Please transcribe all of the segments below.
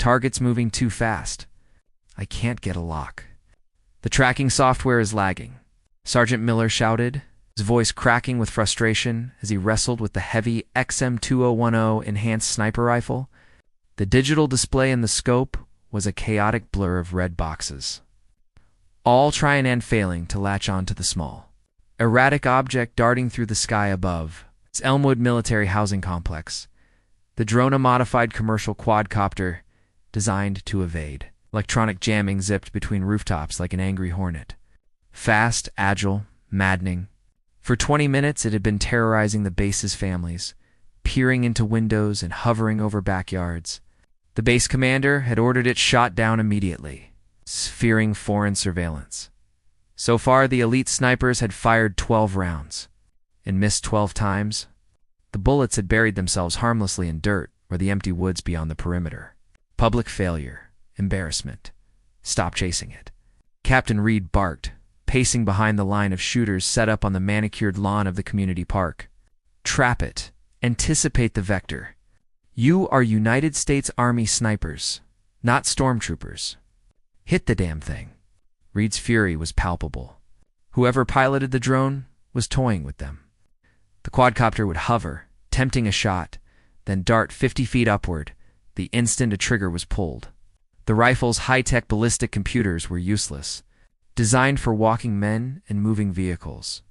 Target's moving too fast. I can't get a lock. The tracking software is lagging, Sergeant Miller shouted, his voice cracking with frustration as he wrestled with the heavy XM2010 enhanced sniper rifle. The digital display in the scope was a chaotic blur of red boxes, all trying and failing to latch onto the small, erratic object darting through the sky above. It's Elmwood Military Housing Complex, the drone-modified commercial quadcopter designed to evade. Electronic jamming zipped between rooftops like an angry hornet. Fast, agile, maddening. For 20 minutes it had been terrorizing the base's families, peering into windows and hovering over backyards. The base commander had ordered it shot down immediately, fearing foreign surveillance. So far, the elite snipers had fired 12 rounds and missed 12 times. The bullets had buried themselves harmlessly in dirt or the empty woods beyond the perimeter. Public failure. Embarrassment. Stop chasing it. Captain Reed barked, pacing behind the line of shooters set up on the manicured lawn of the community park. Trap it. Anticipate the vector. You are United States Army snipers, not stormtroopers. Hit the damn thing. Reed's fury was palpable. Whoever piloted the drone was toying with them. The quadcopter would hover, tempting a shot, then dart 50 feet upward the instant a trigger was pulled. The rifle's high-tech ballistic computers were useless, designed for walking men and moving vehicles.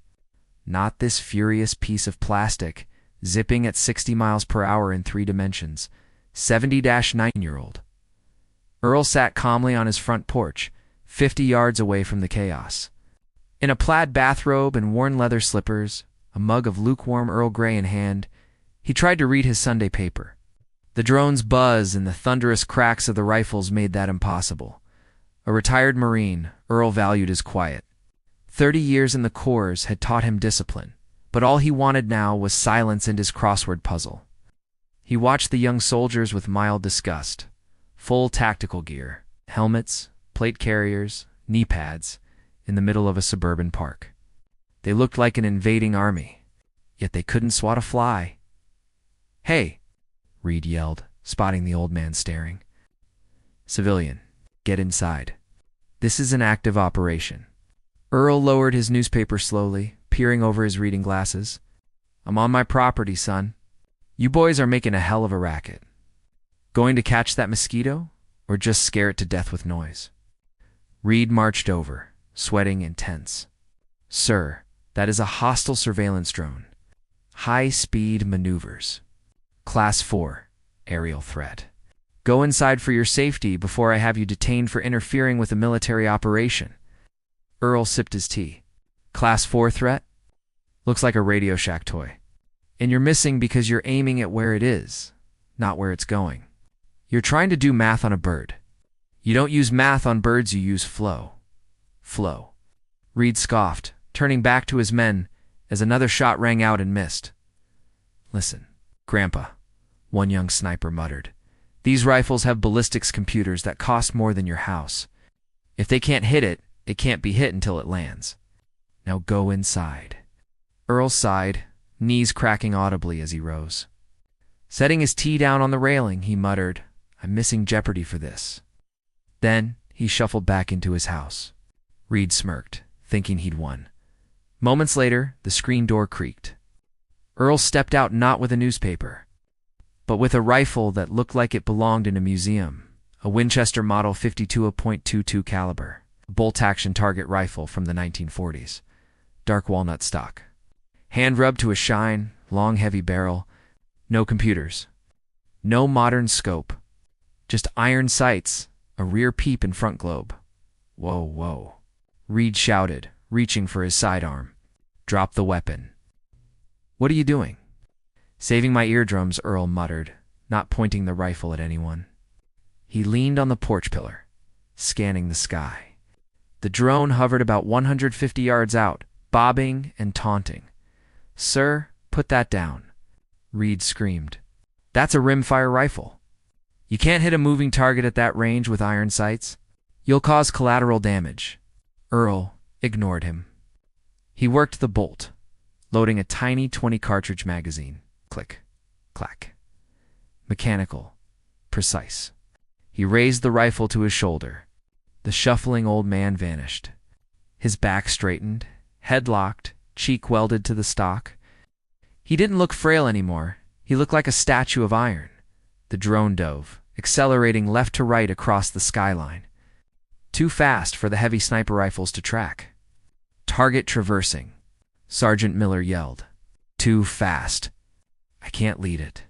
Not this furious piece of plastic, zipping at 60 miles per hour in 3 dimensions. 70-9-year-old. Earl sat calmly on his front porch, 50 yards away from the chaos. In a plaid bathrobe and worn leather slippers, a mug of lukewarm Earl Grey in hand, he tried to read his Sunday paper. The drone's buzz and the thunderous cracks of the rifles made that impossible. A retired Marine, Earl valued his quiet. 30 years in the Corps had taught him discipline, but all he wanted now was silence and his crossword puzzle. He watched the young soldiers with mild disgust. Full tactical gear, helmets, plate carriers, knee pads, in the middle of a suburban park. They looked like an invading army, yet they couldn't swat a fly. "Hey!" Reed yelled, spotting the old man staring. "Civilian, get inside. This is an active operation." Earl lowered his newspaper slowly, peering over his reading glasses. "I'm on my property, son. You boys are making a hell of a racket. Going to catch that mosquito, or just scare it to death with noise?" Reed marched over, sweating and tense. "Sir, that is a hostile surveillance drone. High-speed maneuvers. Class 4, aerial threat. Go inside for your safety before I have you detained for interfering with a military operation." Earl sipped his tea. "Class 4 threat? Looks like a Radio Shack toy. And you're missing because you're aiming at where it is, not where it's going. You're trying to do math on a bird. You don't use math on birds, you use flow." "Flow." Reed scoffed, turning back to his men as another shot rang out and missed. "Listen, Grandpa," one young sniper muttered. "These rifles have ballistics computers that cost more than your house. If they can't hit it, it can't be hit until it lands. Now go inside." Earl sighed, knees cracking audibly as he rose. Setting his tea down on the railing, he muttered, "I'm missing Jeopardy for this." Then he shuffled back into his house. Reed smirked, thinking he'd won. Moments later, the screen door creaked. Earl stepped out not with a newspaper, but with a rifle that looked like it belonged in a museum, a Winchester Model 52.22 caliber, a bolt-action target rifle from the 1940s, dark walnut stock. Hand rubbed to a shine, long heavy barrel, no computers, no modern scope, just iron sights, a rear peep and front globe. "Whoa, whoa," Reed shouted, reaching for his sidearm. "Drop the weapon." "What are you doing?" "Saving my eardrums," Earl muttered, not pointing the rifle at anyone. He leaned on the porch pillar, scanning the sky. The drone hovered about 150 yards out, bobbing and taunting. "Sir, put that down," Reed screamed. "That's a rimfire rifle. You can't hit a moving target at that range with iron sights. You'll cause collateral damage." Earl ignored him. He worked the bolt, loading a tiny 20-cartridge magazine. Click, clack. Mechanical, precise. He raised the rifle to his shoulder. The shuffling old man vanished. His back straightened, head locked, cheek welded to the stock. He didn't look frail anymore. He looked like a statue of iron. The drone dove, accelerating left to right across the skyline. Too fast for the heavy sniper rifles to track. Target traversing, Sergeant Miller yelled. Too fast. I can't lead it.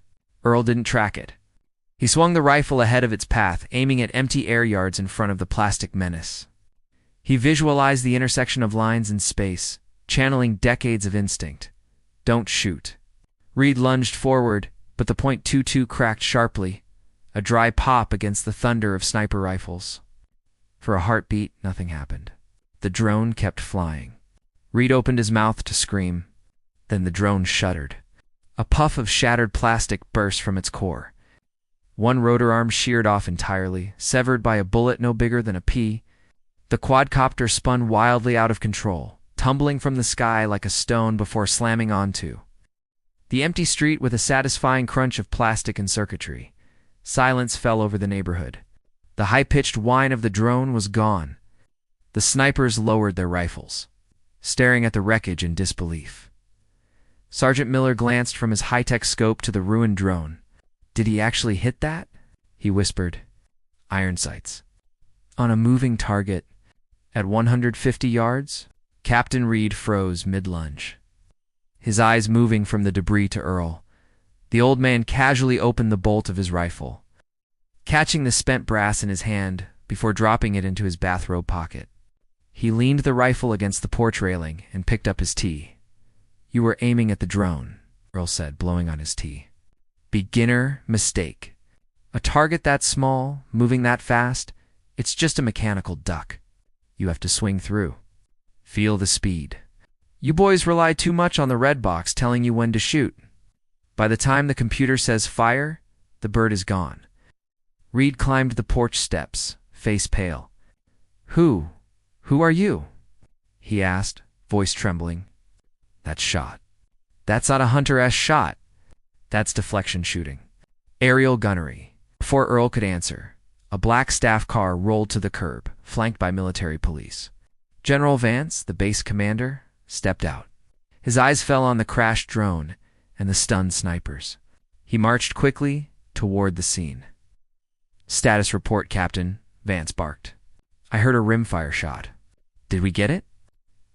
Earl didn't track it. He swung the rifle ahead of its path, aiming at empty air yards in front of the plastic menace. He visualized the intersection of lines in space, channeling decades of instinct. Don't shoot. Reed lunged forward, but the .22 cracked sharply, a dry pop against the thunder of sniper rifles. For a heartbeat, nothing happened. The drone kept flying. Reed opened his mouth to scream. Then the drone shuddered. A puff of shattered plastic burst from its core. One rotor arm sheared off entirely, severed by a bullet no bigger than a pea. The quadcopter spun wildly out of control, tumbling from the sky like a stone before slamming onto the empty street with a satisfying crunch of plastic and circuitry. Silence fell over the neighborhood. The high-pitched whine of the drone was gone. The snipers lowered their rifles, staring at the wreckage in disbelief. Sergeant Miller glanced from his high-tech scope to the ruined drone. Did he actually hit that? He whispered. Iron sights. On a moving target. At 150 yards? Captain Reed froze mid-lunge, his eyes moving from the debris to Earl. The old man casually opened the bolt of his rifle, catching the spent brass in his hand before dropping it into his bathrobe pocket. He leaned the rifle against the porch railing and picked up his tea. You were aiming at the drone, Earl said, blowing on his tea. Beginner mistake. A target that small, moving that fast, it's just a mechanical duck. You have to swing through. Feel the speed. You boys rely too much on the red box telling you when to shoot. By the time the computer says fire, the bird is gone. Reed climbed the porch steps, face pale. Who are you? He asked, voice trembling. That's shot. That's not a Hunter-esque shot. That's deflection shooting. Aerial gunnery. Before Earl could answer, a black staff car rolled to the curb, flanked by military police. General Vance, the base commander, stepped out. His eyes fell on the crashed drone and the stunned snipers. He marched quickly toward the scene. Status report, Captain, Vance barked. I heard a rimfire shot. Did we get it?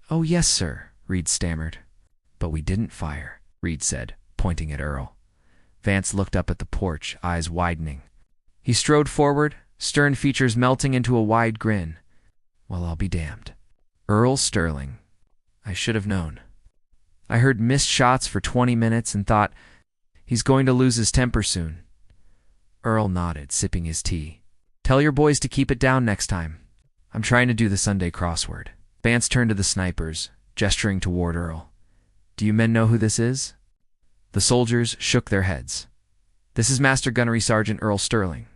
Oh, yes, sir, Reed stammered. But we didn't fire, Reed said, pointing at Earl. Vance looked up at the porch, eyes widening. He strode forward, stern features melting into a wide grin. Well, I'll be damned. Earl Sterling. I should have known. I heard missed shots for 20 minutes and thought, he's going to lose his temper soon. Earl nodded, sipping his tea. Tell your boys to keep it down next time. I'm trying to do the Sunday crossword. Vance turned to the snipers, gesturing toward Earl. Do you men know who this is? The soldiers shook their heads. This is Master Gunnery Sergeant Earl Sterling.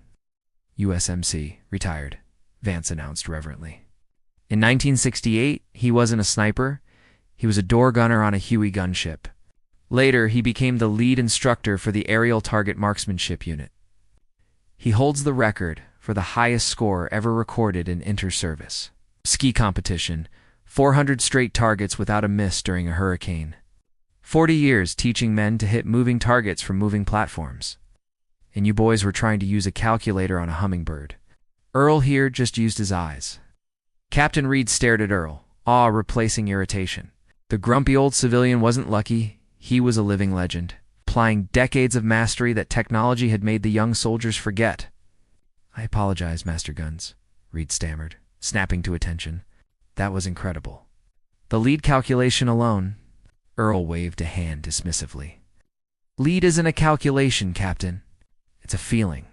USMC, retired, Vance announced reverently. In 1968, he wasn't a sniper. He was a door gunner on a Huey gunship. Later, he became the lead instructor for the Aerial Target Marksmanship Unit. He holds the record for the highest score ever recorded in inter-service. Ski competition, 400 straight targets without a miss during a hurricane. 40 years teaching men to hit moving targets from moving platforms. And you boys were trying to use a calculator on a hummingbird. Earl here just used his eyes. Captain Reed stared at Earl, awe replacing irritation. The grumpy old civilian wasn't lucky. He was a living legend, applying decades of mastery that technology had made the young soldiers forget. I apologize, Master Guns, Reed stammered, snapping to attention. That was incredible. The lead calculation alone. Earl waved a hand dismissively. Lead isn't a calculation, Captain. It's a feeling.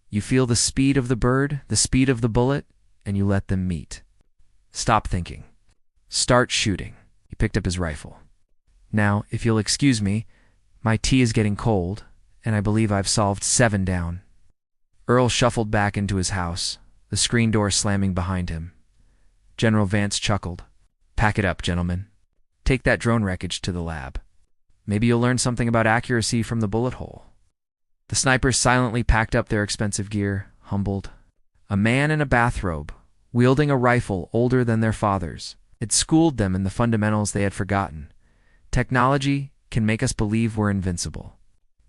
You feel the speed of the bird, the speed of the bullet, and you let them meet. Stop thinking. Start shooting. He picked up his rifle. Now, if you'll excuse me, my tea is getting cold, and I believe I've solved 7 down. Earl shuffled back into his house, the screen door slamming behind him. General Vance chuckled. Pack it up, gentlemen. Take that drone wreckage to the lab. Maybe you'll learn something about accuracy from the bullet hole. The snipers silently packed up their expensive gear, humbled. A man in a bathrobe, wielding a rifle older than their father's. It schooled them in the fundamentals they had forgotten. Technology can make us believe we're invincible.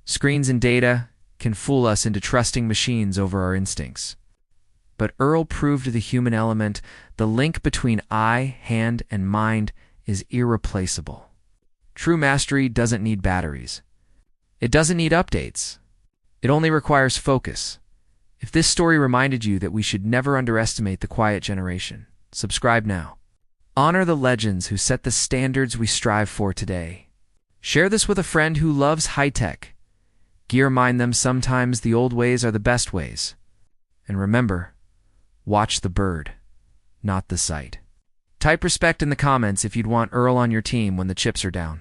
Screens and data can fool us into trusting machines over our instincts. But Earl proved the human element, the link between eye, hand, and mind, is irreplaceable. True mastery doesn't need batteries. It doesn't need updates. It only requires focus. If this story reminded you that we should never underestimate the quiet generation, subscribe now. Honor the legends who set the standards we strive for today. Share this with a friend who loves high-tech. Remind them sometimes the old ways are the best ways. And remember, watch the bird, not the sight. Type respect in the comments if you'd want Earl on your team when the chips are down.